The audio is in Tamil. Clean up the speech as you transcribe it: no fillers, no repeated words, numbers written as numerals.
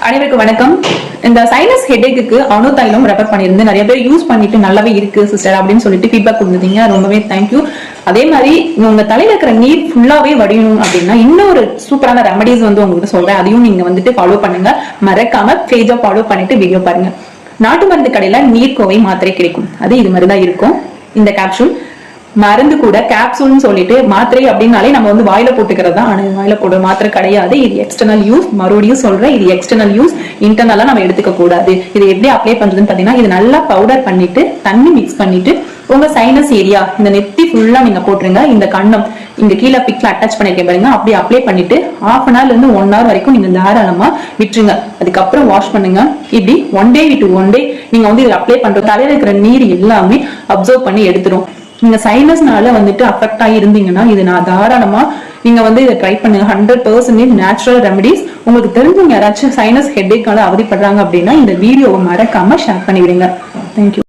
அனைவருக்கும் வணக்கம். இந்த சைனஸ் ஹெடேக்கு அணுதைலம் ரெஃபர் பண்ணிருந்து நிறைய பேர் யூஸ் பண்ணிட்டு நல்லாவே இருக்கு சிஸ்டர் அப்படின்னு சொல்லிட்டு ஃபீட்பேக் கொடுத்துருந்தீங்க. ரொம்பவே தேங்க்யூ. அதே மாதிரி உங்க தலையில இருக்கிற நீர் ஃபுல்லாவே வடியணும் அப்படின்னா இன்னொரு சூப்பரான ரெமடிஸ் உங்களுக்கு சொல்றேன். அதையும் நீங்க ஃபாலோ பண்ணுங்க. மறக்காம பேஜா ஃபாலோ பண்ணிட்டு வீடியோ பாருங்க. நாட்டு மருந்து கடையில நீர்க்கோவை மாத்திரை கிடைக்கும். அது இது மாதிரிதான் இருக்கும். இந்த கேப்சூல் மருந்து கூட கேப்சூல்னு சொல்லிட்டு மாத்திரை அப்படின்னாலே நம்ம வாயில போட்டுக்கிறது தான். ஆனா வாயில போடுற மாத்திரை கிடையாது. இது எக்ஸ்டர்னல் யூஸ். மறுபடியும் சொல்றேன், இது எக்ஸ்டர்னல் யூஸ். இன்டர்னலா நம்ம எடுத்துக்க கூடாது. இது எப்படி அப்ளை பண்றதுன்னு பாத்தீங்கன்னா, இது நல்லா பவுடர் பண்ணிட்டு தண்ணி மிக்ஸ் பண்ணிட்டு உங்க சைனஸ் ஏரியா இந்த நெத்தி ஃபுல்லா நீங்க போட்டுருங்க. இந்த கண்ணம் இங்க கீழே பிக்ல அட்டாச் பண்ணிக்க பாருங்க. அப்படி அப்ளை பண்ணிட்டு ½ an hour இருந்து 1 hour வரைக்கும் நீங்க தாராளமா விட்டுருங்க. அதுக்கப்புறம் வாஷ் பண்ணுங்க. இப்படி 1 day விட்டு 1 day நீங்க இது அப்ளை பண்ற தலையில இருக்கிற நீர் எல்லாமே அப்சர்வ் பண்ணி எடுத்துரும். நீங்க சைனஸ்னால அஃபெக்ட் ஆகி இருந்தீங்கன்னா இது நான் தாராளமா நீங்க இதை ட்ரை பண்ணுங்க. 100% நேச்சுரல் ரெமடிஸ். உங்களுக்கு தெரிஞ்சவங்க யாராச்சும் சைனஸ் ஹெட்டேக்கால அவதிப்படுறாங்க அப்படின்னா இந்த வீடியோவை மறக்காம ஷேர் பண்ணி விடுங்க. தேங்க்யூ.